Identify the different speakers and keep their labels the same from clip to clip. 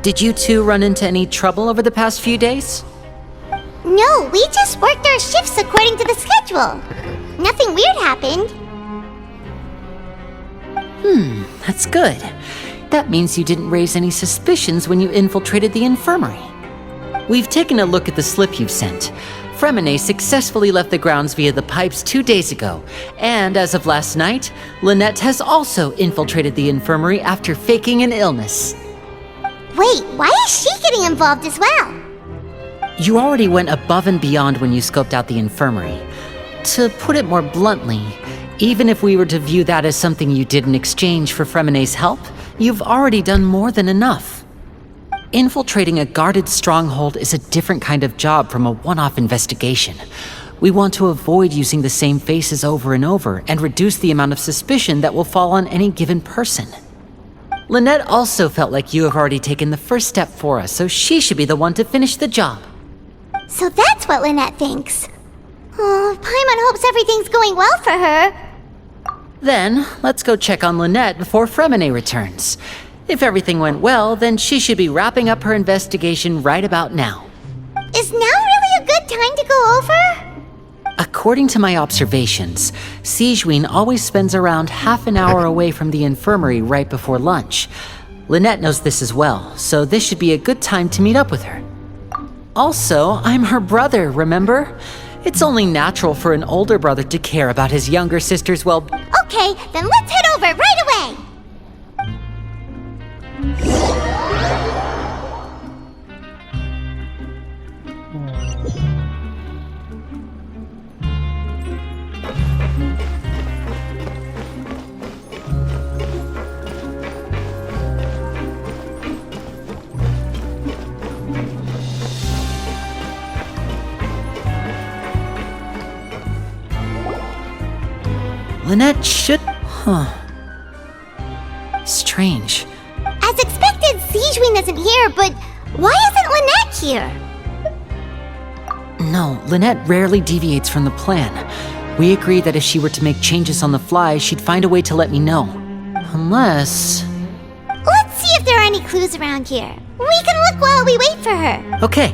Speaker 1: Did you two run into any trouble over the past few days?
Speaker 2: No, we just worked our shifts according to the schedule. Nothing weird happened.
Speaker 1: That's good. That means you didn't raise any suspicions when you infiltrated the infirmary. We've taken a look at the slip you've sent. Fremine successfully left the grounds via the pipes 2 days ago, and as of last night, Lynette has also infiltrated the infirmary after faking an illness.
Speaker 2: Wait, why is she getting involved as well?
Speaker 1: You already went above and beyond when you scoped out the infirmary. To put it more bluntly, even if we were to view that as something you did in exchange for Fremine's help, you've already done more than enough. Infiltrating a guarded stronghold is a different kind of job from a one-off investigation. We want to avoid using the same faces over and over and reduce the amount of suspicion that will fall on any given person. Lynette also felt like you have already taken the first step for us, so she should be the one to finish the job.
Speaker 2: So that's what Lynette thinks. Oh, Paimon hopes everything's going well for her.
Speaker 1: Then, let's go check on Lynette before Fremine returns. If everything went well, then she should be wrapping up her investigation right about now.
Speaker 2: Is now really a good time to go over?
Speaker 1: According to my observations, Sigewinne always spends around half an hour away from the infirmary right before lunch. Lynette knows this as well, so this should be a good time to meet up with her. Also, I'm her brother, remember? It's only natural for an older brother to care about his younger sister's well-being.
Speaker 2: Okay, then let's head over right away!
Speaker 1: Lynette should... Strange.
Speaker 2: As expected, Sigewinne isn't here, but why isn't Lynette here?
Speaker 1: No, Lynette rarely deviates from the plan. We agreed that if she were to make changes on the fly, she'd find a way to let me know. Unless...
Speaker 2: Let's see if there are any clues around here. We can look while we wait for her.
Speaker 1: Okay.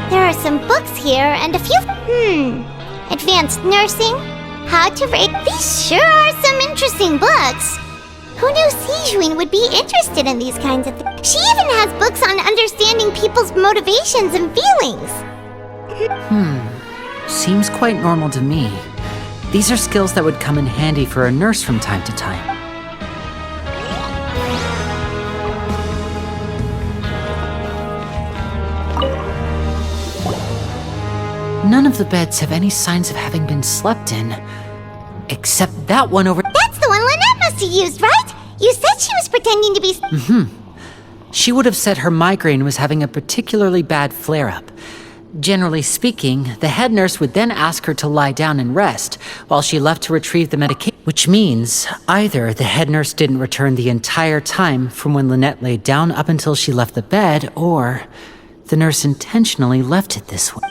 Speaker 2: There are some books here and a few... Advanced nursing? How to rate... These sure are some interesting books. Who knew Sigewinne would be interested in these kinds of things? She even has books on understanding people's motivations and feelings.
Speaker 1: Seems quite normal to me. These are skills that would come in handy for a nurse from time to time. None of the beds have any signs of having been slept in. Except that one over...
Speaker 2: That's the one Lynette must have used, right? You said she was pretending to be...
Speaker 1: She would have said her migraine was having a particularly bad flare-up. Generally speaking, the head nurse would then ask her to lie down and rest, while she left to retrieve the medication. Which means, either the head nurse didn't return the entire time from when Lynette laid down up until she left the bed, or the nurse intentionally left it this way.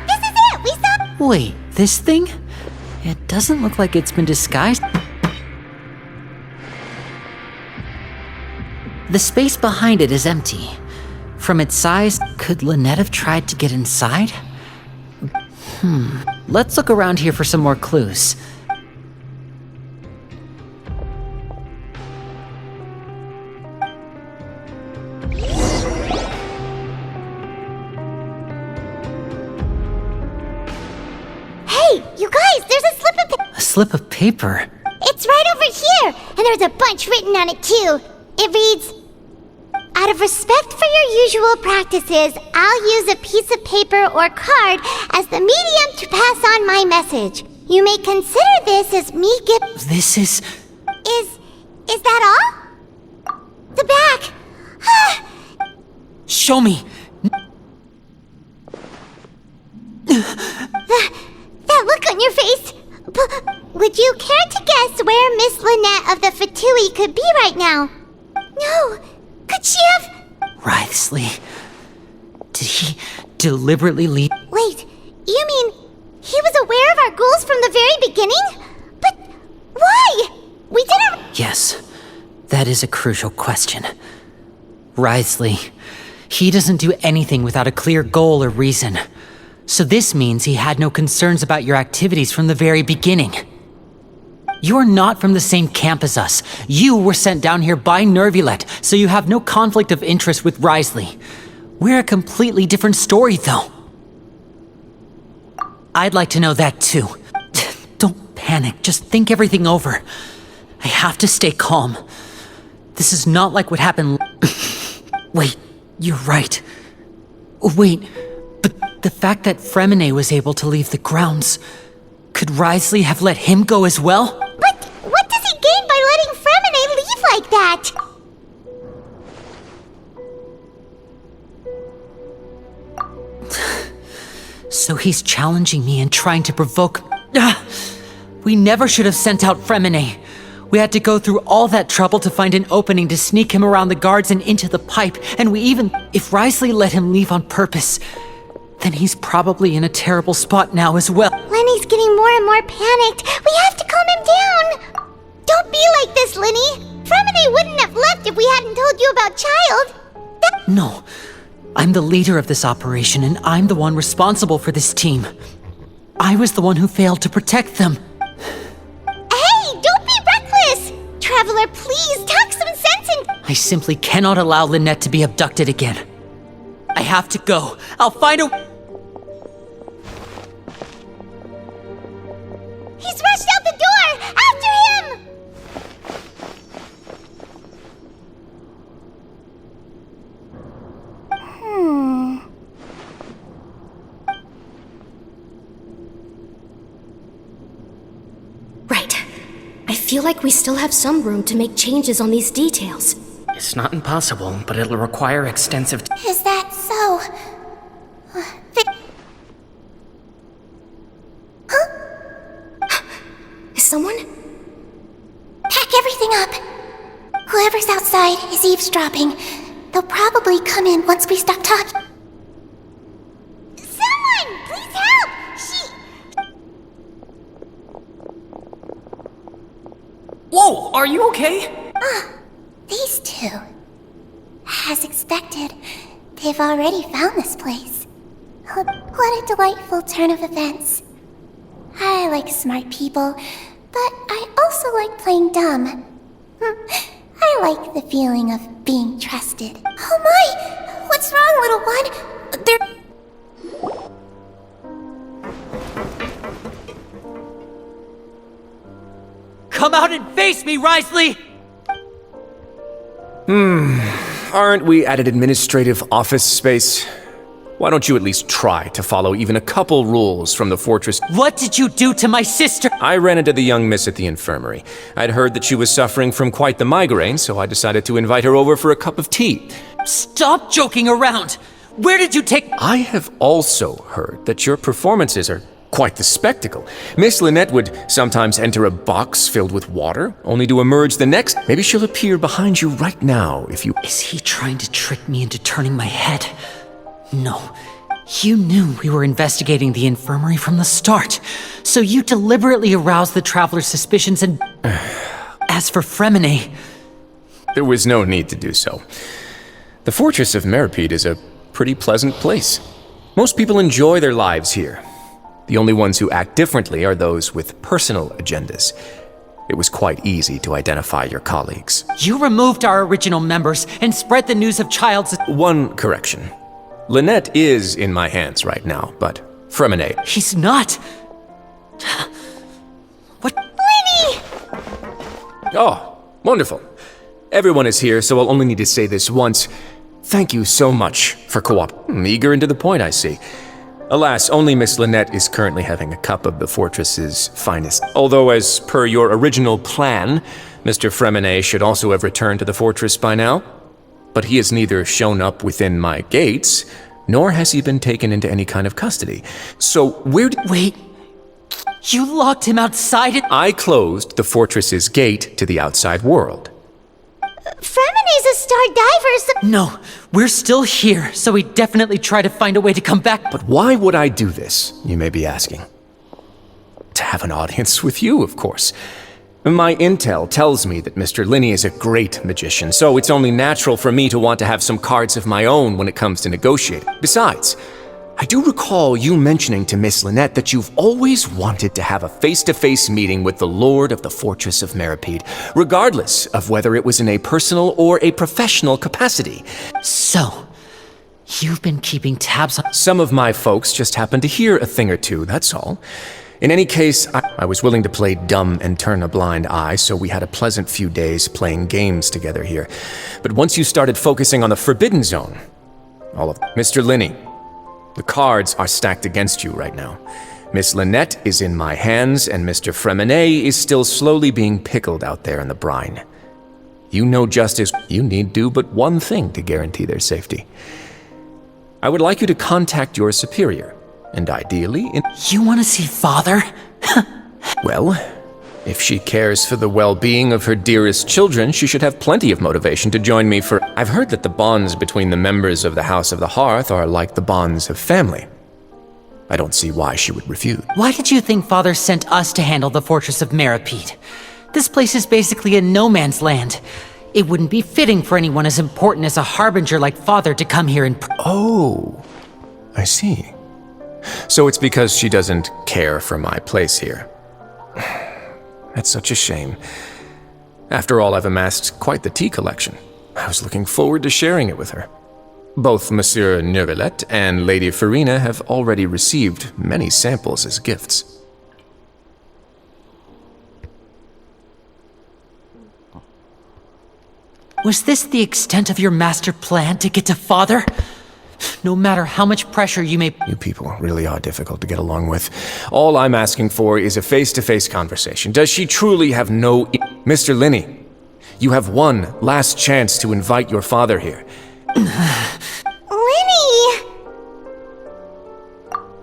Speaker 2: This is it! We saw...
Speaker 1: Wait, this thing? It doesn't look like it's been disguised. The space behind it is empty. From its size, could Lynette have tried to get inside? Let's look around here for some more clues.
Speaker 2: You guys, there's a slip of...
Speaker 1: A slip of paper?
Speaker 2: It's right over here, and there's a bunch written on it too. It reads, "Out of respect for your usual practices, I'll use a piece of paper or card as the medium to pass on my message. You may consider this as me
Speaker 1: This is...
Speaker 2: Is that all? The back.
Speaker 1: Show me!
Speaker 2: Would you care to guess where Miss Lynette of the Fatui could be right now? No. Could she have...
Speaker 1: Wriothesley, did he deliberately leave?
Speaker 2: Wait, you mean he was aware of our goals from the very beginning? But why? We didn't...
Speaker 1: Yes, that is a crucial question. Wriothesley, he doesn't do anything without a clear goal or reason. So this means he had no concerns about your activities from the very beginning. You're not from the same camp as us. You were sent down here by Nervulet, so you have no conflict of interest with Wriothesley. We're a completely different story, though. I'd like to know that, too. Don't panic, just think everything over. I have to stay calm. This is not like what happened... Wait, you're right. Wait, but the fact that Fremine was able to leave the grounds... Could Wriothesley have let him go as well?
Speaker 2: But what does he gain by letting Fremine leave like that?
Speaker 1: So he's challenging me and trying to provoke... We never should have sent out Fremine. We had to go through all that trouble to find an opening to sneak him around the guards and into the pipe, and we even... If Wriothesley let him leave on purpose, then he's probably in a terrible spot now as well.
Speaker 2: Lenny's getting more and more panicked. We have to calm him down. Don't be like this, Lenny. Fremine wouldn't have left if we hadn't told you about Child.
Speaker 1: No. I'm the leader of this operation, and I'm the one responsible for this team. I was the one who failed to protect them.
Speaker 2: Hey, don't be reckless! Traveler, please, talk some sense in...
Speaker 1: I simply cannot allow Lynette to be abducted again. I have to go. I'll find a...
Speaker 2: He's rushed out the door! After him!
Speaker 3: Right. I feel like we still have some room to make changes on these details.
Speaker 4: It's not impossible, but it'll require extensive...
Speaker 2: Is that so? Huh?
Speaker 3: Is someone?
Speaker 2: Pack everything up. Whoever's outside is eavesdropping. They'll probably come in once we stop talking. Someone! Please help!
Speaker 4: Whoa, are you okay?
Speaker 2: These two. As expected, they've already found this place. What a delightful turn of events. I like smart people, but I also like playing dumb. I like the feeling of being trusted. Oh my! What's wrong, little one?
Speaker 1: Come out and face me, Wriothesley!
Speaker 5: Aren't we at an administrative office space? Why don't you at least try to follow even a couple rules from the fortress?
Speaker 1: What did you do to my sister?
Speaker 5: I ran into the young miss at the infirmary. I'd heard that she was suffering from quite the migraine, so I decided to invite her over for a cup of tea.
Speaker 1: Stop joking around! Where did you take...
Speaker 5: I have also heard that your performances are quite the spectacle. Miss Lynette would sometimes enter a box filled with water, only to emerge the next. Maybe she'll appear behind you right now if you...
Speaker 1: Is he trying to trick me into turning my head? No. You knew we were investigating the infirmary from the start, so you deliberately aroused the traveler's suspicions and... As for Fremine...
Speaker 5: There was no need to do so. The fortress of Meripede is a pretty pleasant place. Most people enjoy their lives here. The only ones who act differently are those with personal agendas. It was quite easy to identify your colleagues.
Speaker 1: You removed our original members and spread the news of Child's...
Speaker 5: One correction. Lynette is in my hands right now, but Fremine...
Speaker 1: He's not... What...
Speaker 2: Lenny!
Speaker 5: Oh, wonderful. Everyone is here, so I'll only need to say this once. Thank you so much for eager and to the point, I see. Alas, only Miss Lynette is currently having a cup of the fortress's finest. Although, as per your original plan, Mr. Fremine should also have returned to the fortress by now. But he has neither shown up within my gates, nor has he been taken into any kind of custody. So where
Speaker 1: Wait. You locked him outside?
Speaker 5: I closed the fortress's gate to the outside world.
Speaker 2: Fremene's a star diver, so...
Speaker 1: No, we're still here, so we definitely try to find a way to come back.
Speaker 5: But why would I do this, you may be asking? To have an audience with you, of course. My intel tells me that Mr. Linney is a great magician, so it's only natural for me to want to have some cards of my own when it comes to negotiating. Besides, I do recall you mentioning to Miss Lynette that you've always wanted to have a face-to-face meeting with the Lord of the Fortress of Meripede, regardless of whether it was in a personal or a professional capacity.
Speaker 1: So, you've been keeping tabs on...
Speaker 5: Some of my folks just happened to hear a thing or two, that's all. In any case, I was willing to play dumb and turn a blind eye, so we had a pleasant few days playing games together here. But once you started focusing on the Forbidden Zone, all of... Mr. Linney, the cards are stacked against you right now. Miss Lynette is in my hands, and Mr. Fremene is still slowly being pickled out there in the brine. You know just as you need do but one thing to guarantee their safety. I would like you to contact your superior, and ideally...
Speaker 1: You want to see Father?
Speaker 5: Well, if she cares for the well-being of her dearest children, she should have plenty of motivation to join me for... I've heard that the bonds between the members of the House of the Hearth are like the bonds of family. I don't see why she would refuse.
Speaker 1: Why did you think Father sent us to handle the Fortress of Meripede? This place is basically a no-man's land. It wouldn't be fitting for anyone as important as a harbinger like Father to come here and...
Speaker 5: Oh, I see. So it's because she doesn't care for my place here. That's such a shame. After all, I've amassed quite the tea collection. I was looking forward to sharing it with her. Both Monsieur Neuvillette and Lady Farina have already received many samples as gifts.
Speaker 1: Was this the extent of your master plan to get to Father? No matter how much pressure you may...
Speaker 5: You people really are difficult to get along with. All I'm asking for is a face-to-face conversation. Does she truly have no... Mr. Linney, you have one last chance to invite your father here.
Speaker 2: Linny!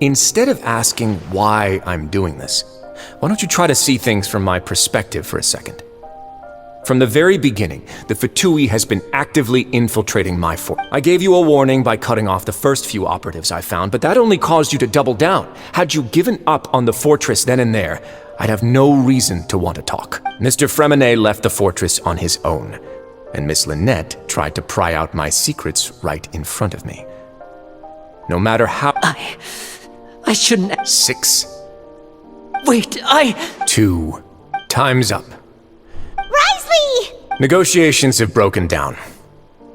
Speaker 5: Instead of asking why I'm doing this, why don't you try to see things from my perspective for a second? From the very beginning, the Fatui has been actively infiltrating my fort. I gave you a warning by cutting off the first few operatives I found, but that only caused you to double down. Had you given up on the fortress then and there, I'd have no reason to want to talk. Mr. Fremene left the fortress on his own, and Miss Lynette tried to pry out my secrets right in front of me. No matter how...
Speaker 1: I shouldn't...
Speaker 5: 6.
Speaker 1: Wait,
Speaker 5: 2. Time's up.
Speaker 2: Risley!
Speaker 5: Negotiations have broken down.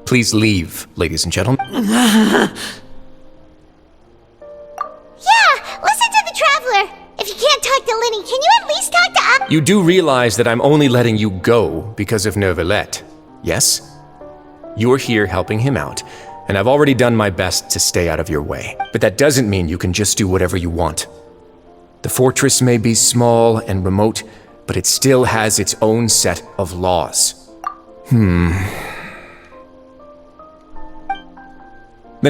Speaker 5: Please leave, ladies and gentlemen.
Speaker 2: Yeah, listen to the Traveler. If you can't talk to Linny, can you at least talk to
Speaker 5: You do realize that I'm only letting you go because of Neuvillette, yes? You're here helping him out, and I've already done my best to stay out of your way. But that doesn't mean you can just do whatever you want. The fortress may be small and remote, but it still has its own set of laws. Then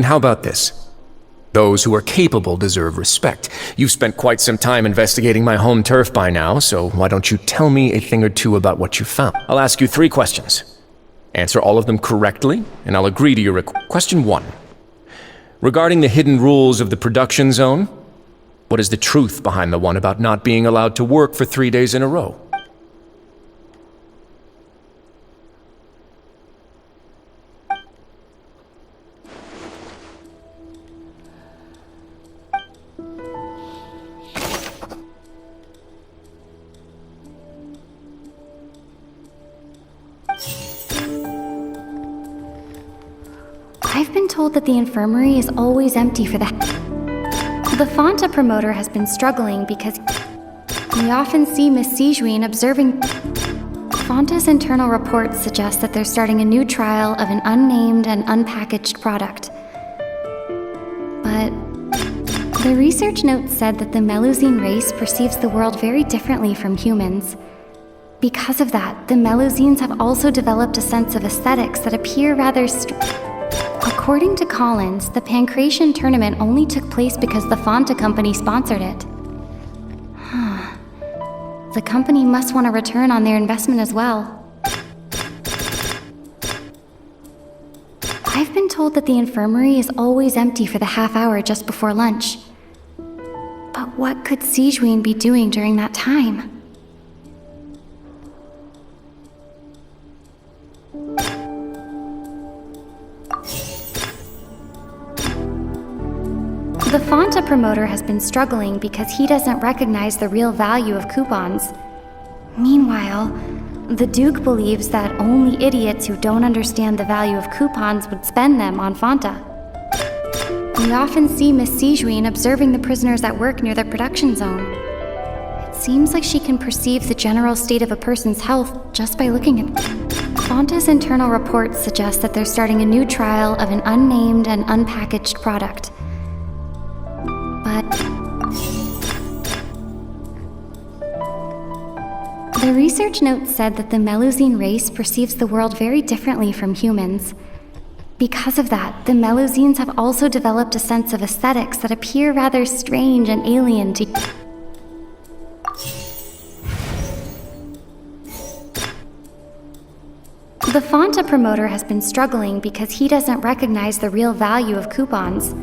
Speaker 5: how about this? Those who are capable deserve respect. You've spent quite some time investigating my home turf by now, so why don't you tell me a thing or two about what you found? I'll ask you 3 questions. Answer all of them correctly, and I'll agree to your request. Question 1. Regarding the hidden rules of the production zone, what is the truth behind the one about not being allowed to work for 3 days in a row?
Speaker 3: I've been told that the infirmary is always empty for the Fanta promoter has been struggling because we often see Miss Sijuin observing. Fanta's internal reports suggest that they're starting a new trial of an unnamed and unpackaged product. But the research notes said that the Melusine race perceives the world very differently from humans. Because of that, the Melusines have also developed a sense of aesthetics that appear rather According to Collins, the Pancration tournament only took place because the Fanta company sponsored it. The company must want a return on their investment as well. I've been told that the infirmary is always empty for the half hour just before lunch. But what could Sijuin be doing during that time? The Fanta promoter has been struggling because he doesn't recognize the real value of coupons. Meanwhile, the Duke believes that only idiots who don't understand the value of coupons would spend them on Fanta. We often see Miss Sijuin observing the prisoners at work near the production zone. It seems like she can perceive the general state of a person's health just by looking at them. Fanta's internal reports suggest that they're starting a new trial of an unnamed and unpackaged product. But the research notes said that the Melusine race perceives the world very differently from humans. Because of that, the Melusines have also developed a sense of aesthetics that appear rather strange and alien to... The Fanta promoter has been struggling because he doesn't recognize the real value of coupons.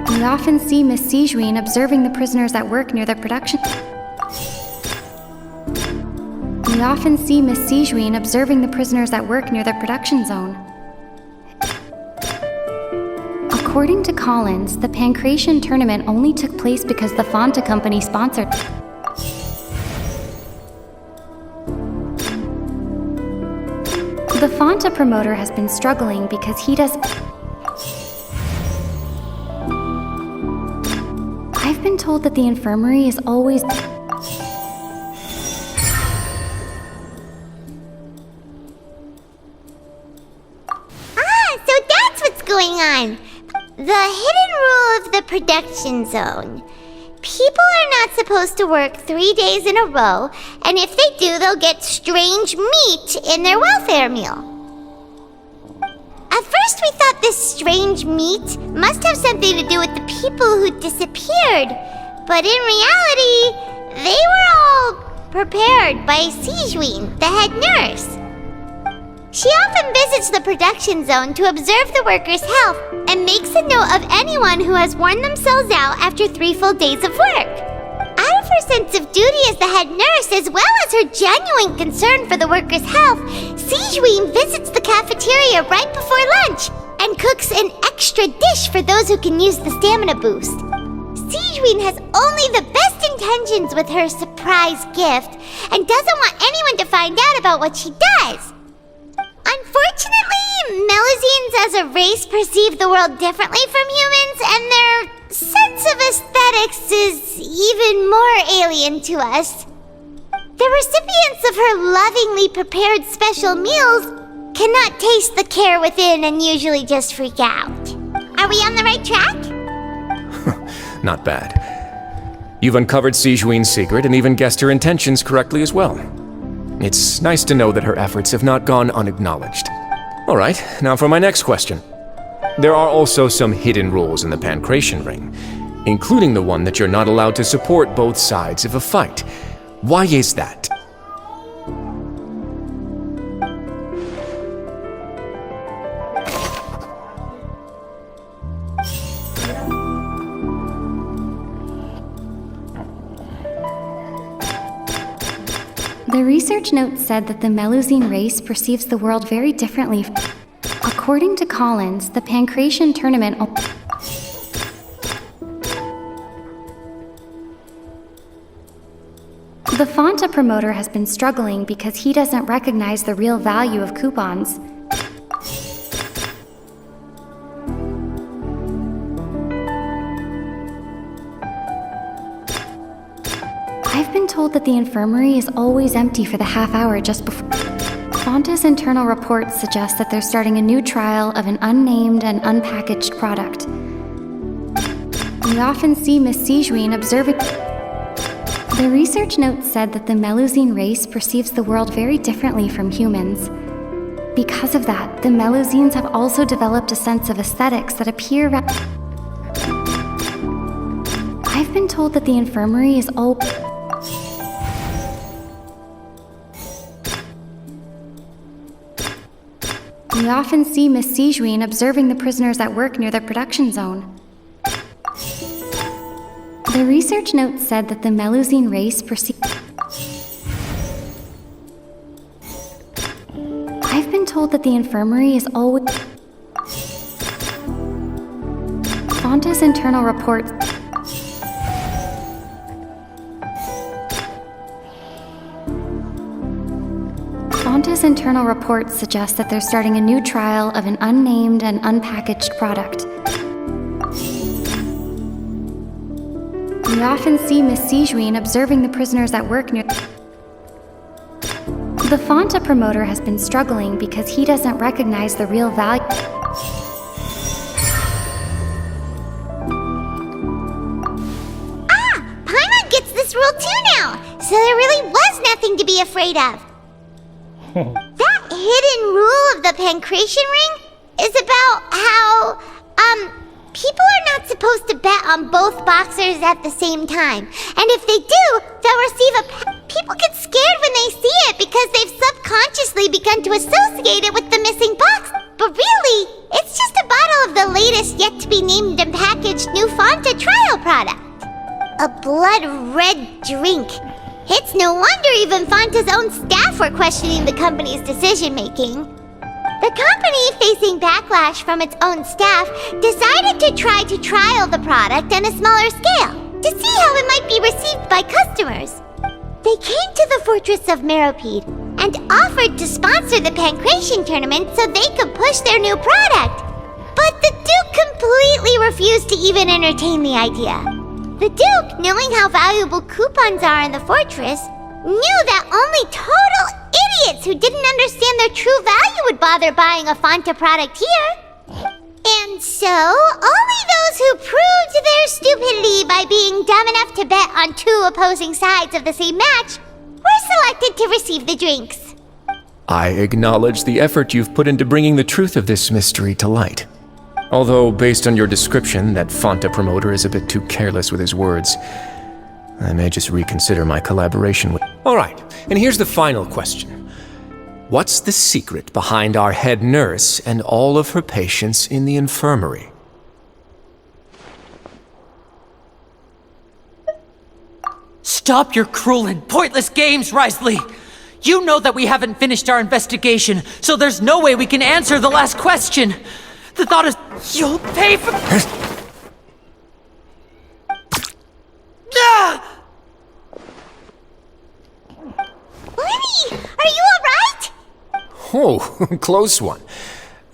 Speaker 3: We often see Miss Sijuin observing the prisoners at work near the production... We often see Miss Sijuin observing the prisoners at work near the production zone. According to Collins, the Pancration tournament only took place because the Fanta company sponsored it. The Fanta promoter has been struggling because he does... I've been told that the infirmary is always...
Speaker 2: So that's what's going on. The hidden rule of the production zone. People are not supposed to work 3 days in a row, and if they do, they'll get strange meat in their welfare meal. At first, we thought this strange meat must have something to do with the people who disappeared, but in reality, they were all prepared by Sijuin, the head nurse. She often visits the production zone to observe the workers' health and makes a note of anyone who has worn themselves out after 3 full days of work. Out of her sense of duty as the head nurse, as well as her genuine concern for the workers' health, Sijuin visits the cafeteria right before lunch and cooks an extra dish for those who can use the stamina boost. Sijuin has only the best intentions with her surprise gift and doesn't want anyone to find out about what she does. Unfortunately, Melusines as a race perceive the world differently from humans, and their sense of aesthetics is even more alien to us. The recipients of her lovingly prepared special meals cannot taste the care within and usually just freak out. Are we on the right track?
Speaker 5: Not bad. You've uncovered Sijuin's secret and even guessed her intentions correctly as well. It's nice to know that her efforts have not gone unacknowledged. All right, now for my next question. There are also some hidden rules in the Pancration ring, including the one that you're not allowed to support both sides of a fight. Why is that?
Speaker 3: The research notes said that the Melusine race perceives the world very differently. According to Collins, the Pancration tournament... The Fanta promoter has been struggling because he doesn't recognize the real value of coupons. I've been told that the infirmary is always empty for the half hour just before... Fanta's internal reports suggest that they're starting a new trial of an unnamed and unpackaged product. We often see Miss Sijuin observing... The research notes said that the Melusine race perceives the world very differently from humans. Because of that, the Melusines have also developed a sense of aesthetics that appear... I've been told that the infirmary is all... often see Miss Sijuin observing the prisoners at work near the production zone. The research note said that the Melusine race I've been told that the infirmary is always... Fonta's internal report... Fonta's internal reports suggest that they're starting a new trial of an unnamed and unpackaged product. We often see Miss Sijuin observing the prisoners at work near... The Fonta promoter has been struggling because he doesn't recognize the real value...
Speaker 2: Paimon gets this rule too now, so there really was nothing to be afraid of. That hidden rule of the pancreation ring is about how, people are not supposed to bet on both boxers at the same time. And if they do, they'll receive people get scared when they see it because they've subconsciously begun to associate it with the missing box. But really, it's just a bottle of the latest yet-to-be-named and packaged new Fonta trial product. A blood-red drink. It's no wonder even Fonta's own staff were questioning the company's decision-making. The company, facing backlash from its own staff, decided to try to trial the product on a smaller scale to see how it might be received by customers. They came to the fortress of Meropide and offered to sponsor the pancreation tournament so they could push their new product. But the Duke completely refused to even entertain the idea. The Duke, knowing how valuable coupons are in the fortress, knew that only total idiots who didn't understand their true value would bother buying a Fonta product here. And so, only those who proved their stupidity by being dumb enough to bet on two opposing sides of the same match were selected to receive the drinks.
Speaker 5: I acknowledge the effort you've put into bringing the truth of this mystery to light. Although, based on your description, that Fonta promoter is a bit too careless with his words. I may just reconsider my collaboration with... Alright, and here's the final question. What's the secret behind our head nurse and all of her patients in the infirmary?
Speaker 1: Stop your cruel and pointless games, Risley! You know that we haven't finished our investigation, so there's no way we can answer the last question! The thought is, you'll pay for...
Speaker 2: Lenny, are you alright?
Speaker 5: Oh, close one.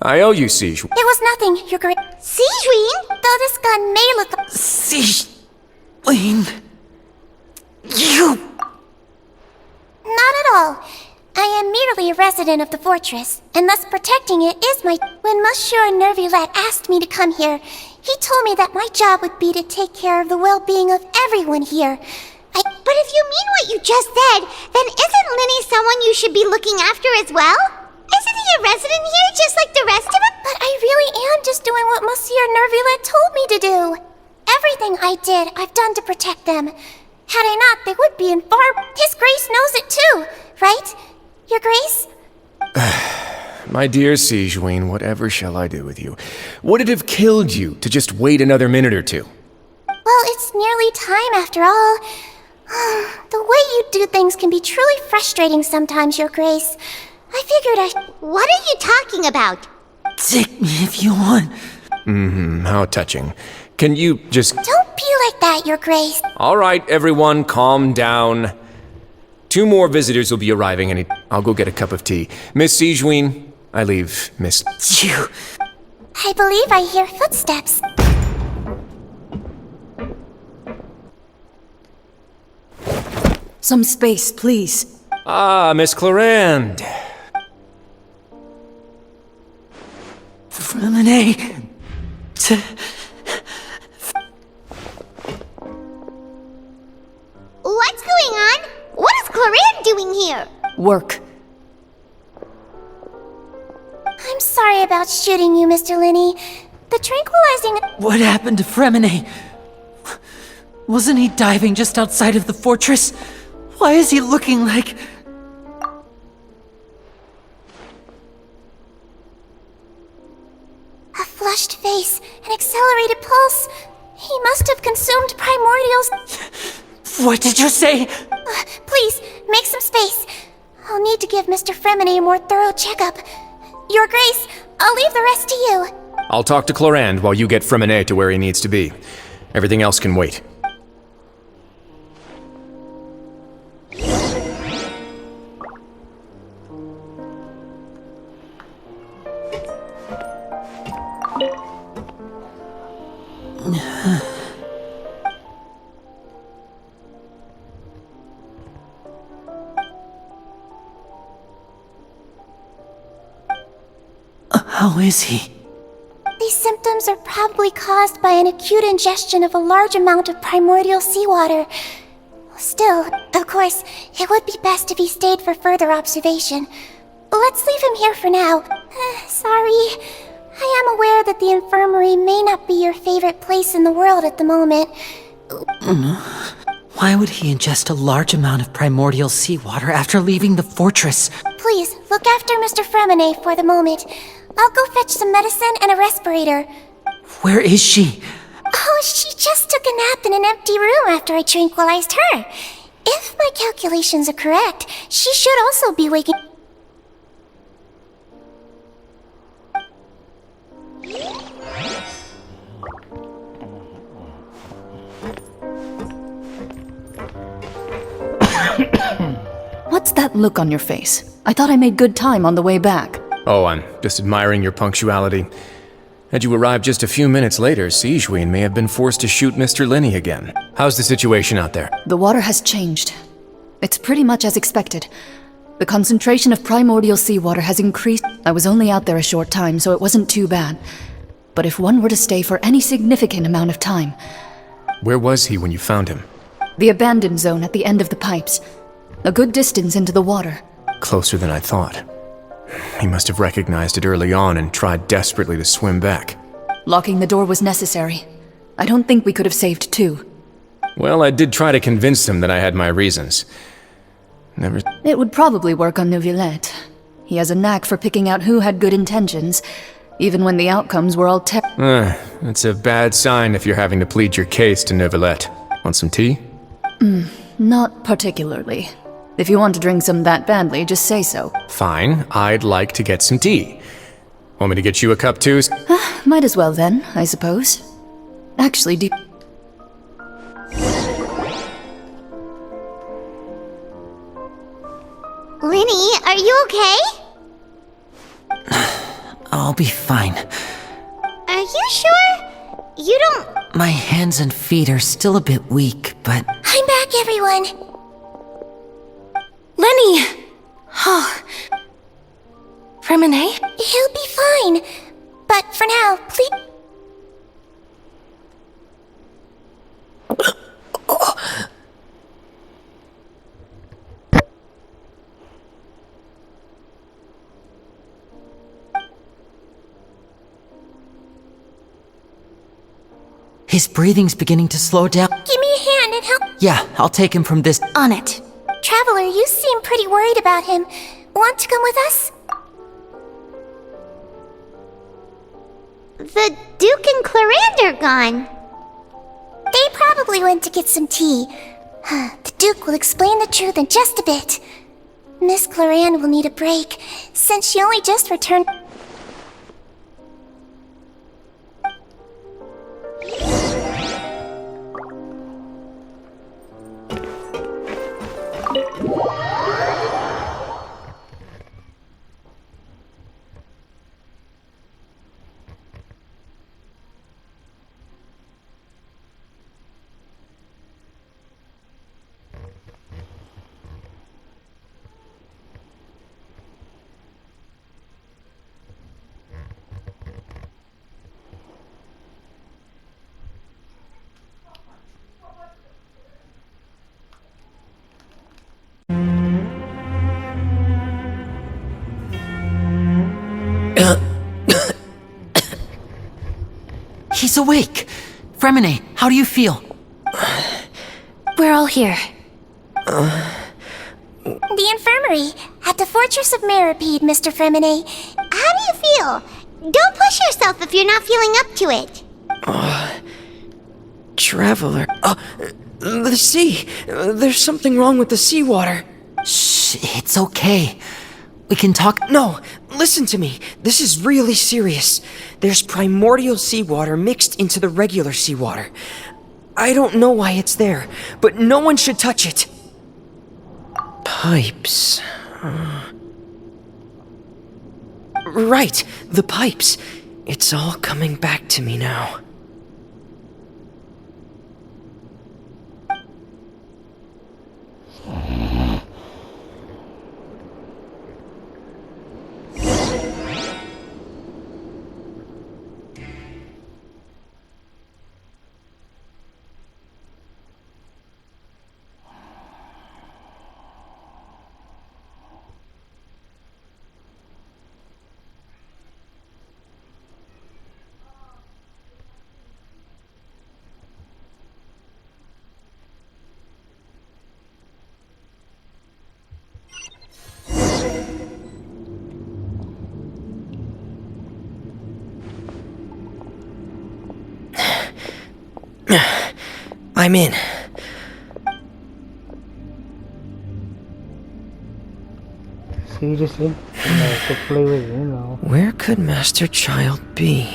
Speaker 5: I owe you, Siege.
Speaker 6: It was nothing, Your Grace.
Speaker 2: Sijuin?
Speaker 6: Though this gun may look...
Speaker 1: Sijuin... You...
Speaker 6: Not at all. I am merely a resident of the fortress, and thus protecting it is my... When Monsieur Nervulet asked me to come here, he told me that my job would be to take care of the well-being of everyone here.
Speaker 2: But if you mean what you just said, then isn't Lenny someone you should be looking after as well? Isn't he a resident here just like the rest of us?
Speaker 6: But I really am just doing what Monsieur Nervulet told me to do. Everything I did, I've done to protect them. Had I not, they would be in far... His Grace knows it too, right? Your Grace?
Speaker 5: My dear Sijuin, whatever shall I do with you? Would it have killed you to just wait another minute or two?
Speaker 6: Well, it's nearly time after all. The way you do things can be truly frustrating sometimes, Your Grace. I figured I...
Speaker 2: What are you talking about?
Speaker 1: Take me if you want.
Speaker 5: How touching. Can you just...
Speaker 6: Don't be like that, Your Grace.
Speaker 5: All right, everyone, calm down. 2 more visitors will be arriving, and I'll go get a cup of tea. Miss Sijuin, I leave Miss...
Speaker 1: You...
Speaker 6: I believe I hear footsteps.
Speaker 7: Some space, please.
Speaker 5: Ah, Miss Clarande.
Speaker 1: Freminet...
Speaker 2: What's going on? What is Clarande doing here?
Speaker 7: Work.
Speaker 6: I'm sorry about shooting you, Mr. Linney. The tranquilizing...
Speaker 1: What happened to Freminet? Wasn't he diving just outside of the fortress? Why is he looking like...
Speaker 6: flushed face, an accelerated pulse. He must have consumed primordials.
Speaker 1: What did you say?
Speaker 6: Please, make some space. I'll need to give Mr. Fremine a more thorough checkup. Your Grace, I'll leave the rest to you.
Speaker 5: I'll talk to Clorand while you get Fremine to where he needs to be. Everything else can wait.
Speaker 1: How is he?
Speaker 6: These symptoms are probably caused by an acute ingestion of a large amount of primordial seawater. Still, of course, it would be best if he stayed for further observation. Let's leave him here for now. Sorry. I am aware that the infirmary may not be your favorite place in the world at the moment.
Speaker 1: Why would he ingest a large amount of primordial seawater after leaving the fortress?
Speaker 6: Please, look after Mr. Fremine for the moment. I'll go fetch some medicine and a respirator.
Speaker 1: Where is she?
Speaker 6: Oh, she just took a nap in an empty room after I tranquilized her. If my calculations are correct, she should also be waking...
Speaker 7: What's that look on your face? I thought I made good time on the way back.
Speaker 5: Oh, I'm just admiring your punctuality. Had you arrived just a few minutes later, Sigewinne may have been forced to shoot Mr. Lenny again. How's the situation out there?
Speaker 7: The water has changed. It's pretty much as expected. The concentration of primordial seawater has increased. I was only out there a short time, so it wasn't too bad. But if one were to stay for any significant amount of time...
Speaker 5: Where was he when you found him?
Speaker 7: The abandoned zone at the end of the pipes. A good distance into the water.
Speaker 5: Closer than I thought. He must have recognized it early on and tried desperately to swim back.
Speaker 7: Locking the door was necessary. I don't think we could have saved two.
Speaker 5: Well, I did try to convince him that I had my reasons. Never...
Speaker 7: It would probably work on Neuvillette. He has a knack for picking out who had good intentions, even when the outcomes were all
Speaker 5: It's a bad sign if you're having to plead your case to Neuvillette. Want some tea?
Speaker 7: Not particularly. If you want to drink some that badly, just say so.
Speaker 5: Fine, I'd like to get some tea. Want me to get you a cup too?
Speaker 7: Might as well then, I suppose. Actually,
Speaker 2: Lenny, are you okay?
Speaker 1: I'll be fine.
Speaker 2: Are you sure? You don't...
Speaker 1: My hands and feet are still a bit weak, but...
Speaker 6: I'm back, everyone.
Speaker 8: Lenny! Oh. Fremine?
Speaker 6: He'll be fine. But for now, please...
Speaker 1: His breathing's beginning to slow down.
Speaker 6: Give me a hand and help...
Speaker 1: Yeah, I'll take him from this...
Speaker 8: On it.
Speaker 6: Traveler, you seem pretty worried about him. Want to come with us?
Speaker 2: The Duke and Clorand are gone.
Speaker 6: They probably went to get some tea. The Duke will explain the truth in just a bit. Miss Clorand will need a break, since she only just returned...
Speaker 1: He's awake! Fremine, how do you feel?
Speaker 8: We're all here.
Speaker 6: The infirmary, at the Fortress of Meripede, Mr. Fremine.
Speaker 2: How do you feel? Don't push yourself if you're not feeling up to it.
Speaker 9: Traveler. The sea. There's something wrong with the seawater.
Speaker 1: Shh, it's okay. We can talk.
Speaker 9: No, listen to me. This is really serious. There's primordial seawater mixed into the regular seawater. I don't know why it's there, but no one should touch it. Pipes. Right, the pipes. It's all coming back to me now. I'm in.
Speaker 10: So you just need to play with it,
Speaker 9: Where could Master Child be?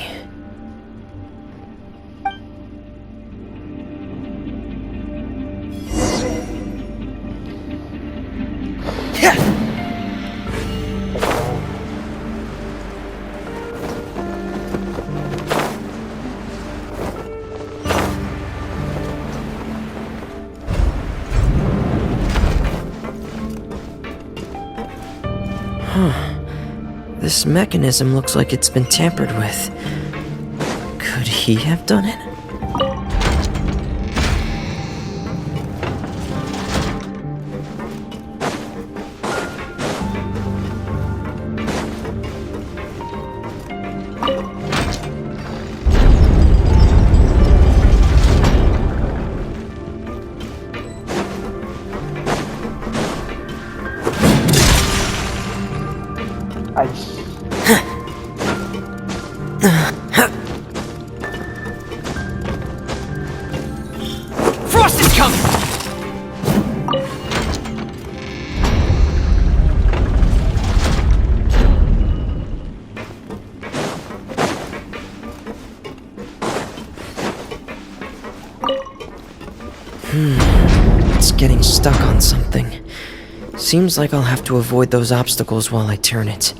Speaker 9: This mechanism looks like it's been tampered with. Could he have done it? Frost is coming! It's getting stuck on something. Seems like I'll have to avoid those obstacles while I turn it.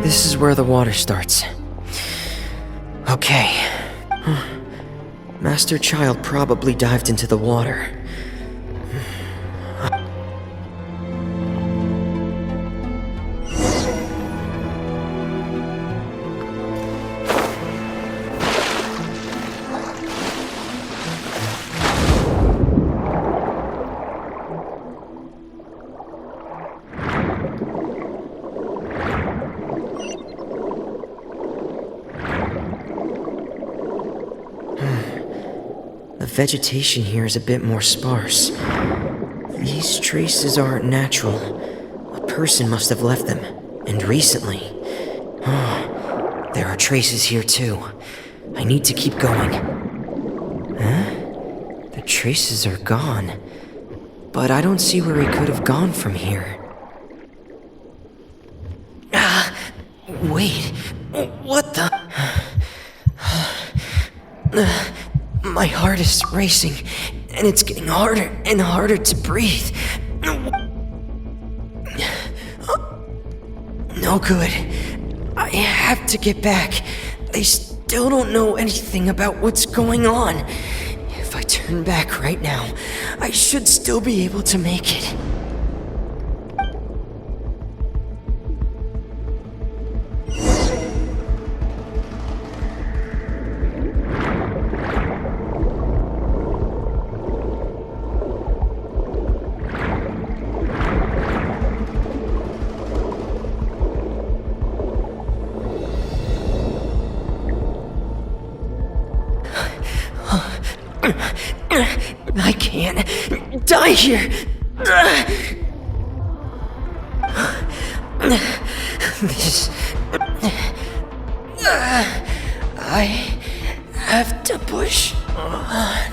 Speaker 9: This is where the water starts. Okay. Master Child probably dived into the water. The vegetation here is a bit more sparse. These traces aren't natural. A person must have left them, and recently. Oh, there are traces here too. I need to keep going. Huh? The traces are gone. But I don't see where he could have gone from here. Wait. What the? My heart is racing, and it's getting harder and harder to breathe. No good. I have to get back. They still don't know anything about what's going on. If I turn back right now, I should still be able to make it. I can't die here. This. I have to push on.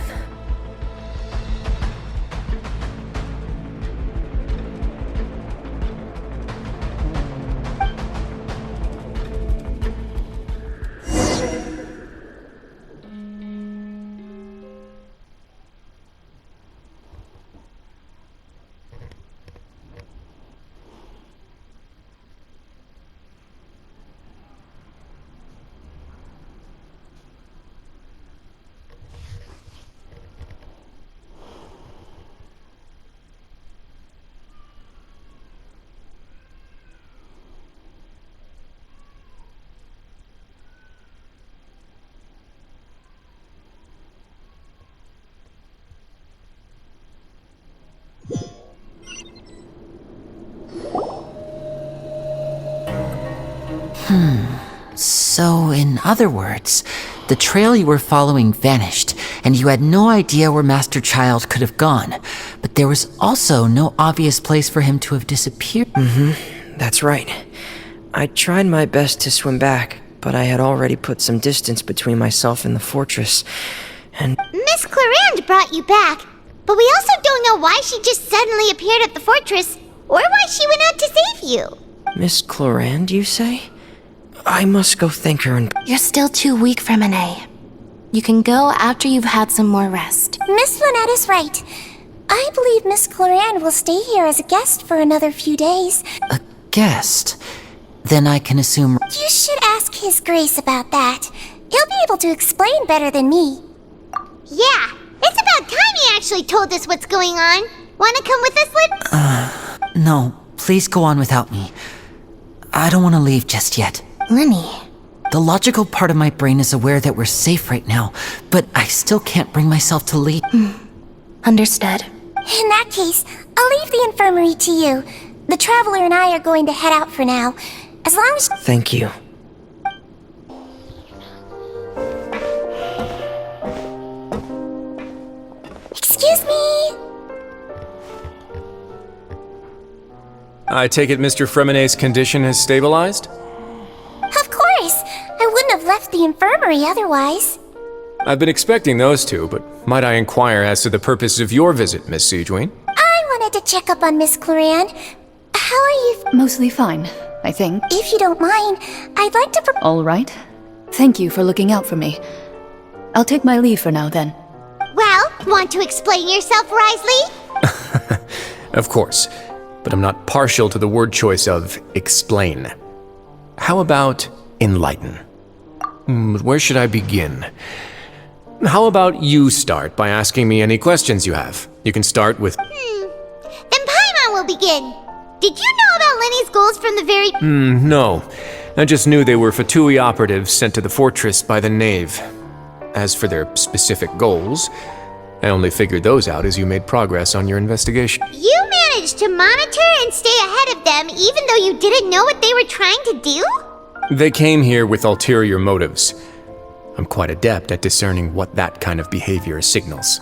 Speaker 1: So, in other words, the trail you were following vanished, and you had no idea where Master Child could have gone, but there was also no obvious place for him to have disappeared.
Speaker 9: That's right. I tried my best to swim back, but I had already put some distance between myself and the fortress, and...
Speaker 2: Miss Clarande brought you back, but we also don't know why she just suddenly appeared at the fortress, or why she went out to save you.
Speaker 9: Miss Clarande, you say? I must go thank her and...
Speaker 8: You're still too weak, Fremine. You can go after you've had some more rest.
Speaker 6: Miss Lynette is right. I believe Miss Clarande will stay here as a guest for another few days.
Speaker 1: A guest? Then I can assume...
Speaker 6: You should ask His Grace about that. He'll be able to explain better than me.
Speaker 2: Yeah, it's about time he actually told us what's going on. Wanna come with us, Lynn?
Speaker 1: No, please go on without me. I don't want to leave just yet.
Speaker 8: Lenny.
Speaker 1: The logical part of my brain is aware that we're safe right now, but I still can't bring myself to leave.
Speaker 8: Understood.
Speaker 6: In that case, I'll leave the infirmary to you. The Traveler and I are going to head out for now. As long as...
Speaker 9: Thank you.
Speaker 6: Excuse me!
Speaker 5: I take it Mr. Fremine's condition has stabilized?
Speaker 6: Of course! I wouldn't have left the infirmary otherwise.
Speaker 5: I've been expecting those two, but might I inquire as to the purpose of your visit, Miss Sejuin?
Speaker 6: I wanted to check up on Miss Clarande. How are you?
Speaker 7: Mostly fine, I think.
Speaker 6: If you don't mind, I'd like to
Speaker 7: All right. Thank you for looking out for me. I'll take my leave for now, then.
Speaker 2: Well, want to explain yourself, Risley?
Speaker 5: Of course, but I'm not partial to the word choice of explain. How about enlighten? Where should I begin? How about you start by asking me any questions you have? You can start with...
Speaker 2: Then Paimon will begin. Did you know about Lenny's goals from the very...
Speaker 5: No. I just knew they were Fatui operatives sent to the fortress by the Knave. As for their specific goals, I only figured those out as you made progress on your investigation.
Speaker 2: You managed to monitor and stay ahead of them even though you didn't know what they were trying to do?
Speaker 5: They came here with ulterior motives. I'm quite adept at discerning what that kind of behavior signals.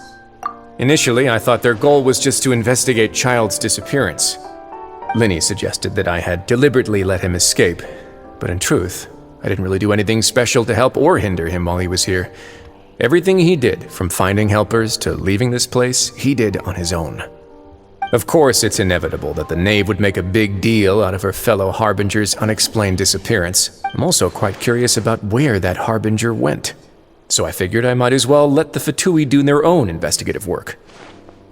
Speaker 5: Initially, I thought their goal was just to investigate Child's disappearance. Linny suggested that I had deliberately let him escape, but in truth, I didn't really do anything special to help or hinder him while he was here. Everything he did, from finding helpers to leaving this place, he did on his own. Of course, it's inevitable that the knave would make a big deal out of her fellow Harbinger's unexplained disappearance. I'm also quite curious about where that Harbinger went. So I figured I might as well let the Fatui do their own investigative work.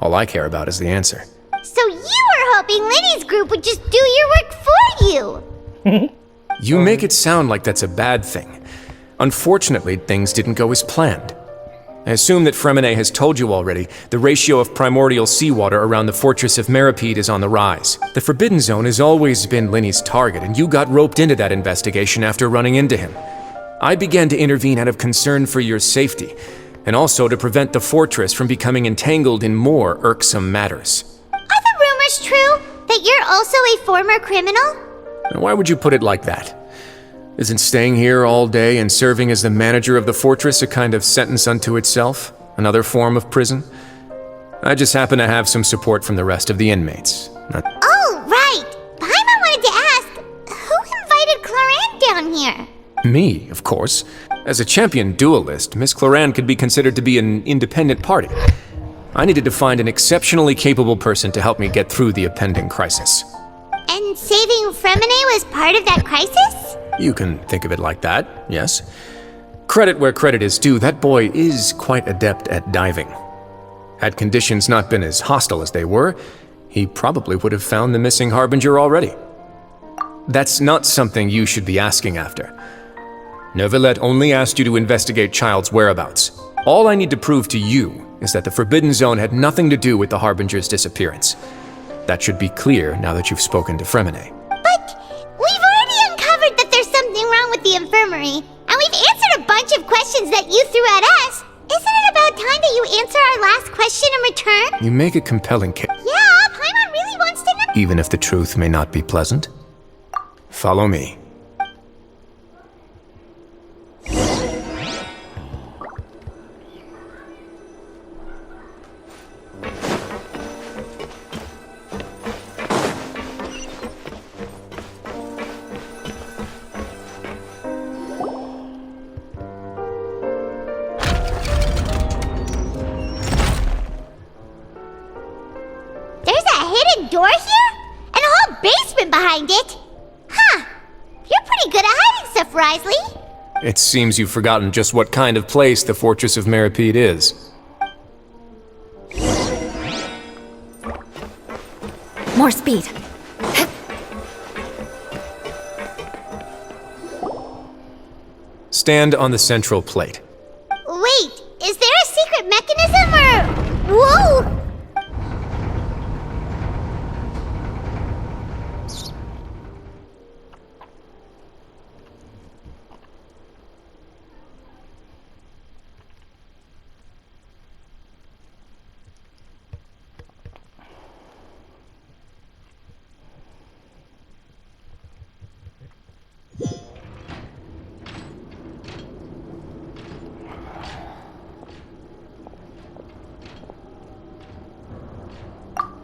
Speaker 5: All I care about is the answer.
Speaker 2: So you were hoping Linny's group would just do your work for you!
Speaker 5: You make it sound like that's a bad thing. Unfortunately, things didn't go as planned. I assume that Fremine has told you already, the ratio of primordial seawater around the fortress of Meripede is on the rise. The Forbidden Zone has always been Linny's target, and you got roped into that investigation after running into him. I began to intervene out of concern for your safety, and also to prevent the fortress from becoming entangled in more irksome matters.
Speaker 2: Are the rumors true? That you're also a former criminal?
Speaker 5: Why would you put it like that? Isn't staying here all day and serving as the manager of the fortress a kind of sentence unto itself? Another form of prison? I just happen to have some support from the rest of the inmates.
Speaker 2: Oh, right! Paimon wanted to ask, who invited Cloran down here?
Speaker 5: Me, of course. As a champion duelist, Miss Cloran could be considered to be an independent party. I needed to find an exceptionally capable person to help me get through the impending crisis.
Speaker 2: And saving Fremine was part of that crisis?
Speaker 5: You can think of it like that, yes. Credit where credit is due, that boy is quite adept at diving. Had conditions not been as hostile as they were, he probably would have found the missing Harbinger already. That's not something you should be asking after. Neuvillette only asked you to investigate Child's whereabouts. All I need to prove to you is that the Forbidden Zone had nothing to do with the Harbinger's disappearance. That should be clear now that you've spoken to Fremine.
Speaker 2: But we've already uncovered that there's something wrong with the infirmary, and we've answered a bunch of questions that you threw at us. Isn't it about time that you answer our last question in return?
Speaker 5: You make a compelling case.
Speaker 2: Yeah, Paimon really wants to know.
Speaker 5: Even if the truth may not be pleasant. Follow me.
Speaker 2: Door here? And a whole basement behind it? Huh. You're pretty good at hiding stuff, Risley.
Speaker 5: It seems you've forgotten just what kind of place the Fortress of Meripede is.
Speaker 3: More speed.
Speaker 5: Stand on the central plate.
Speaker 2: Wait, is there a secret mechanism or... Whoa!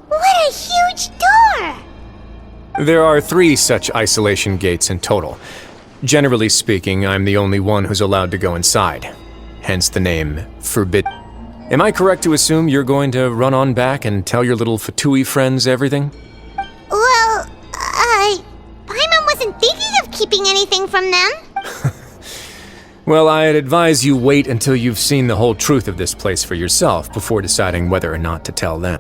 Speaker 2: What a huge door!
Speaker 5: There are 3 such isolation gates in total. Generally speaking, I'm the only one who's allowed to go inside. Hence the name Forbidden. Am I correct to assume you're going to run on back and tell your little Fatui friends everything?
Speaker 2: Well, Paimon wasn't thinking of keeping anything from them.
Speaker 5: Well, I'd advise you wait until you've seen the whole truth of this place for yourself before deciding whether or not to tell them.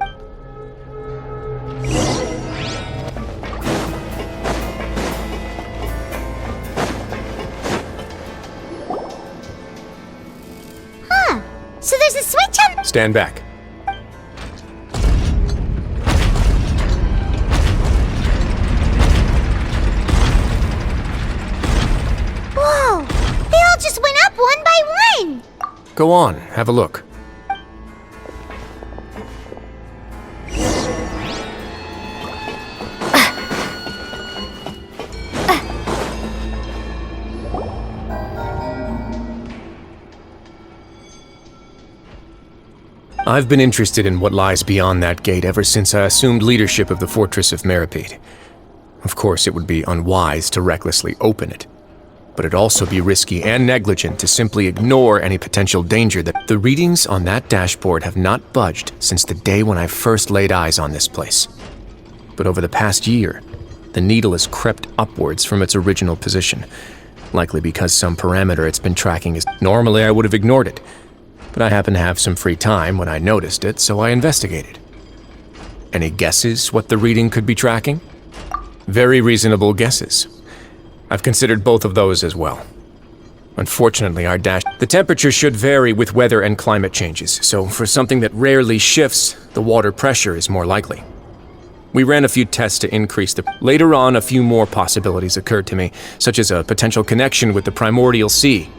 Speaker 2: Huh. So there's a switch on...
Speaker 5: Stand back.
Speaker 2: Whoa! They all just went up one by one!
Speaker 5: Go on, have a look. I've been interested in what lies beyond that gate ever since I assumed leadership of the Fortress of Meripede. Of course, it would be unwise to recklessly open it, but it'd also be risky and negligent to simply ignore any potential danger. That the readings on that dashboard have not budged since the day when I first laid eyes on this place. But over the past year, the needle has crept upwards from its original position, likely because some parameter it's been tracking is... Normally I would have ignored it, but I happened to have some free time when I noticed it, so I investigated. Any guesses what the reading could be tracking? Very reasonable guesses. I've considered both of those as well. Unfortunately, the temperature should vary with weather and climate changes, so for something that rarely shifts, the water pressure is more likely. We ran a few tests to increase the... Later on, a few more possibilities occurred to me, such as a potential connection with the primordial sea.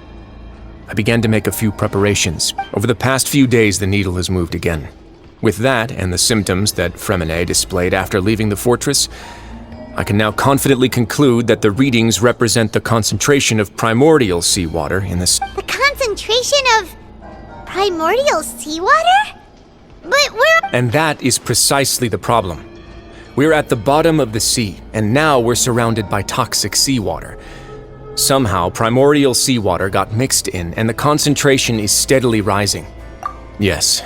Speaker 5: I began to make a few preparations. Over the past few days, the needle has moved again. With that, and the symptoms that Fremine displayed after leaving the fortress, I can now confidently conclude that the readings represent the concentration of primordial seawater in the...
Speaker 2: The concentration of primordial seawater? But we're...
Speaker 5: And that is precisely the problem. We're at the bottom of the sea, and now we're surrounded by toxic seawater. Somehow, primordial seawater got mixed in, and the concentration is steadily rising. Yes.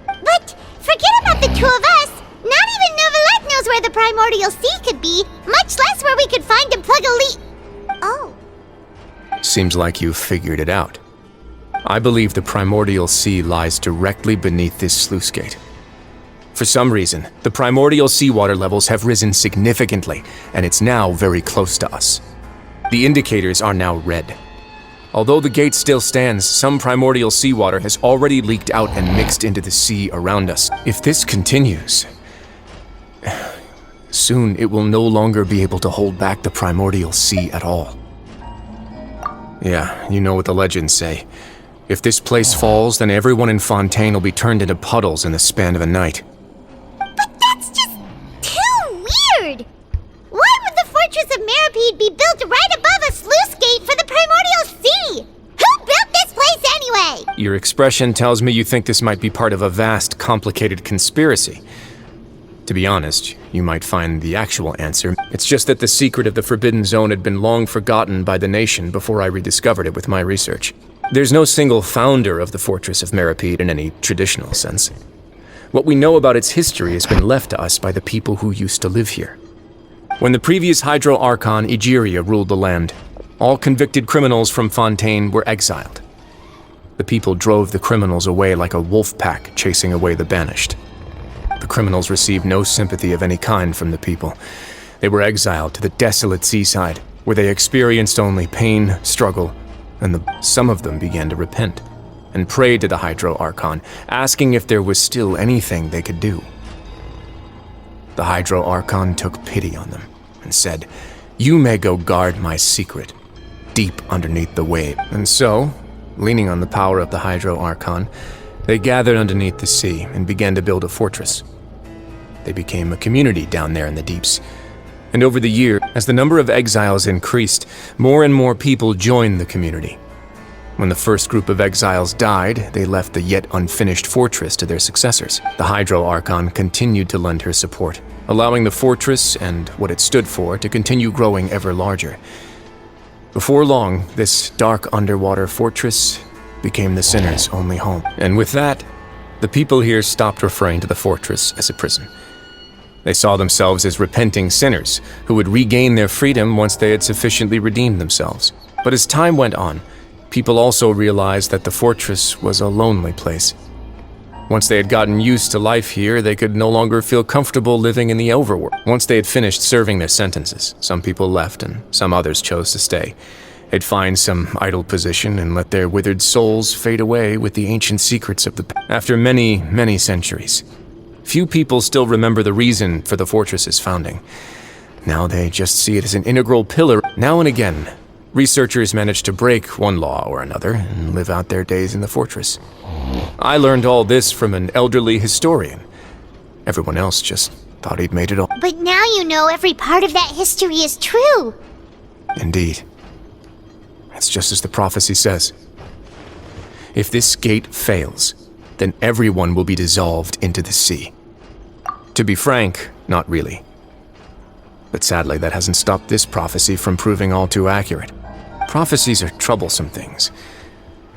Speaker 2: But forget about the two of us. Not even Novelette knows where the primordial sea could be, much less where we could find and plug a leak. Oh.
Speaker 5: Seems like you've figured it out. I believe the primordial sea lies directly beneath this sluice gate. For some reason, the primordial seawater levels have risen significantly, and it's now very close to us. The indicators are now red. Although the gate still stands, some primordial seawater has already leaked out and mixed into the sea around us. If this continues, soon it will no longer be able to hold back the primordial sea at all. Yeah, you know what the legends say. If this place falls, then everyone in Fontaine will be turned into puddles in the span of a night.
Speaker 2: But that's just too weird! Why would the Fortress of Meripede be built right above a sluice gate for the primordial sea? Who built this place anyway?
Speaker 5: Your expression tells me you think this might be part of a vast, complicated conspiracy. To be honest, you might find the actual answer. It's just that the secret of the Forbidden Zone had been long forgotten by the nation before I rediscovered it with my research. There's no single founder of the Fortress of Meripede in any traditional sense. What we know about its history has been left to us by the people who used to live here. When the previous Hydro Archon Egeria ruled the land, all convicted criminals from Fontaine were exiled. The people drove the criminals away like a wolf pack chasing away the banished. The criminals received no sympathy of any kind from the people. They were exiled to the desolate seaside, where they experienced only pain, struggle, and some of them began to repent and pray to the Hydro Archon, asking if there was still anything they could do. The Hydro Archon took pity on them and said, "You may go guard my secret, deep underneath the wave." And so, leaning on the power of the Hydro Archon, they gathered underneath the sea and began to build a fortress. They became a community down there in the deeps. And over the year, as the number of exiles increased, more and more people joined the community. When the first group of exiles died, they left the yet unfinished fortress to their successors. The Hydro Archon continued to lend her support, allowing the fortress and what it stood for to continue growing ever larger. Before long, this dark underwater fortress became the sinner's only home. And with that, the people here stopped referring to the fortress as a prison. They saw themselves as repenting sinners who would regain their freedom once they had sufficiently redeemed themselves. But as time went on, people also realized that the fortress was a lonely place. Once they had gotten used to life here, they could no longer feel comfortable living in the overworld. Once they had finished serving their sentences, some people left and some others chose to stay. They'd find some idle position and let their withered souls fade away with the ancient secrets of the past. After many, many centuries, few people still remember the reason for the fortress's founding. Now they just see it as an integral pillar. Now and again, researchers manage to break one law or another and live out their days in the fortress. I learned all this from an elderly historian. Everyone else just thought he'd made it all.
Speaker 2: But now you know every part of that history is true.
Speaker 5: Indeed. It's just as the prophecy says. If this gate fails, then everyone will be dissolved into the sea. To be frank, not really. But sadly, that hasn't stopped this prophecy from proving all too accurate. Prophecies are troublesome things.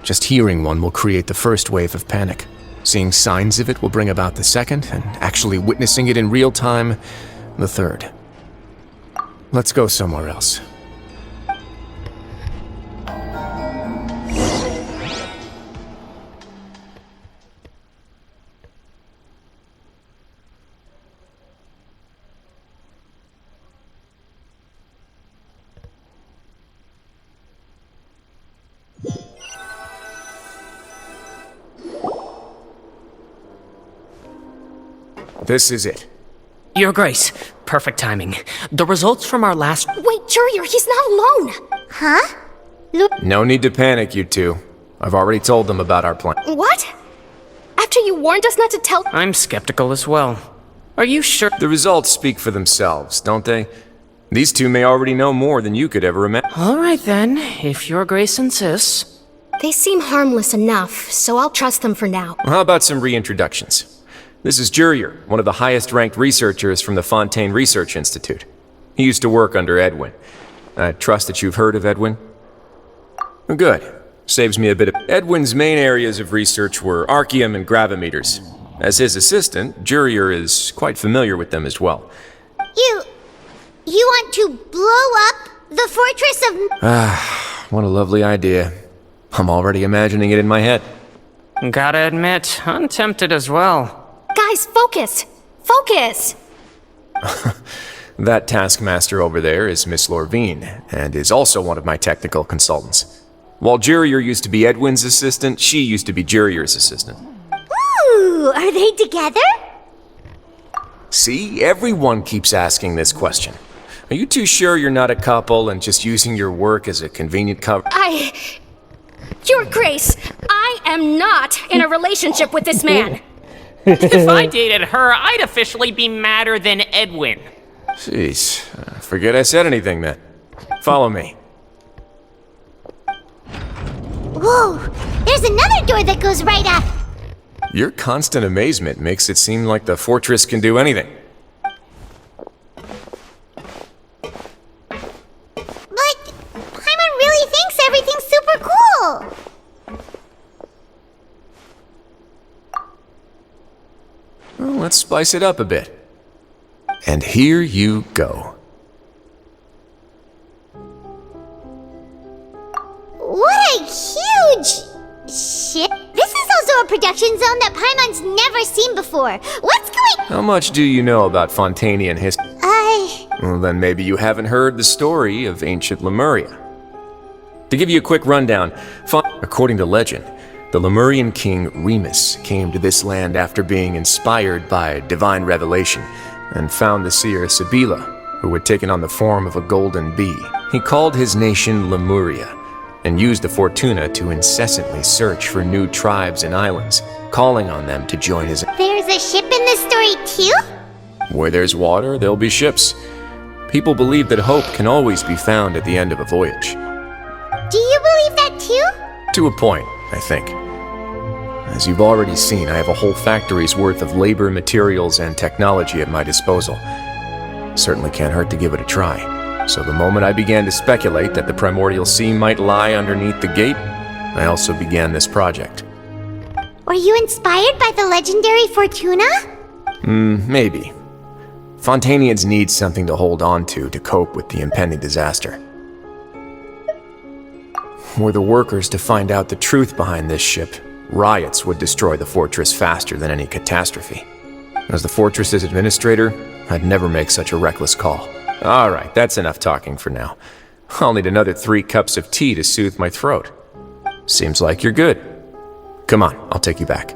Speaker 5: Just hearing one will create the first wave of panic. Seeing signs of it will bring about the second, and actually witnessing it in real time, the third. Let's go somewhere else. This is it.
Speaker 4: Your Grace, perfect timing. The results from our last...
Speaker 8: Wait, Jurier, he's not alone!
Speaker 2: Huh?
Speaker 5: No need to panic, you two. I've already told them about our plan.
Speaker 8: What? After you warned us not to tell...
Speaker 4: I'm skeptical as well. Are you sure?
Speaker 5: The results speak for themselves, don't they? These two may already know more than you could ever imagine.
Speaker 4: All right then, if Your Grace insists.
Speaker 8: They seem harmless enough, so I'll trust them for now.
Speaker 5: How about some reintroductions? This is Jurier, one of the highest-ranked researchers from the Fontaine Research Institute. He used to work under Edwin. I trust that you've heard of Edwin? Good. Saves me a bit of... Edwin's main areas of research were archaeum and gravimeters. As his assistant, Jurier is quite familiar with them as well.
Speaker 2: You want to blow up the fortress of...
Speaker 5: What a lovely idea. I'm already imagining it in my head.
Speaker 4: Gotta admit, I'm tempted as well.
Speaker 8: Guys, focus! Focus!
Speaker 5: That taskmaster over there is Miss Lorvine, and is also one of my technical consultants. While Jurier used to be Edwin's assistant, she used to be Jurier's assistant.
Speaker 2: Ooh, are they together?
Speaker 5: See, everyone keeps asking this question. Are you too sure you're not a couple and just using your work as a convenient cover?
Speaker 8: Your Grace, I am not in a relationship with this man!
Speaker 4: If I dated her, I'd officially be madder than Edwin.
Speaker 5: Jeez, forget I said anything then. Follow me.
Speaker 2: Whoa, there's another door that goes right up.
Speaker 5: Your constant amazement makes it seem like the fortress can do anything.
Speaker 2: But Paimon really thinks everything's super cool.
Speaker 5: Well, let's spice it up a bit. And here you go.
Speaker 2: What a huge ship. This is also a production zone that Paimon's never seen before. What's going...
Speaker 5: How much do you know about Fontanian history? Well, then maybe you haven't heard the story of ancient Lemuria. To give you a quick rundown, according to legend, the Lemurian king Remus came to this land after being inspired by divine revelation and found the seer Sibila, who had taken on the form of a golden bee. He called his nation Lemuria and used the Fortuna to incessantly search for new tribes and islands, calling on them to join his...
Speaker 2: There's a ship in this story too?
Speaker 5: Where there's water, there'll be ships. People believe that hope can always be found at the end of a voyage.
Speaker 2: Do you believe that too?
Speaker 5: To a point, I think. As you've already seen, I have a whole factory's worth of labor, materials, and technology at my disposal. Certainly can't hurt to give it a try. So the moment I began to speculate that the Primordial Sea might lie underneath the gate, I also began this project.
Speaker 2: Were you inspired by the legendary Fortuna?
Speaker 5: Maybe. Fontanians need something to hold on to cope with the impending disaster. Were the workers to find out the truth behind this ship, riots would destroy the fortress faster than any catastrophe. As the fortress's administrator, I'd never make such a reckless call. All right, that's enough talking for now. I'll need another 3 cups of tea to soothe my throat. Seems like you're good. Come on, I'll take you back.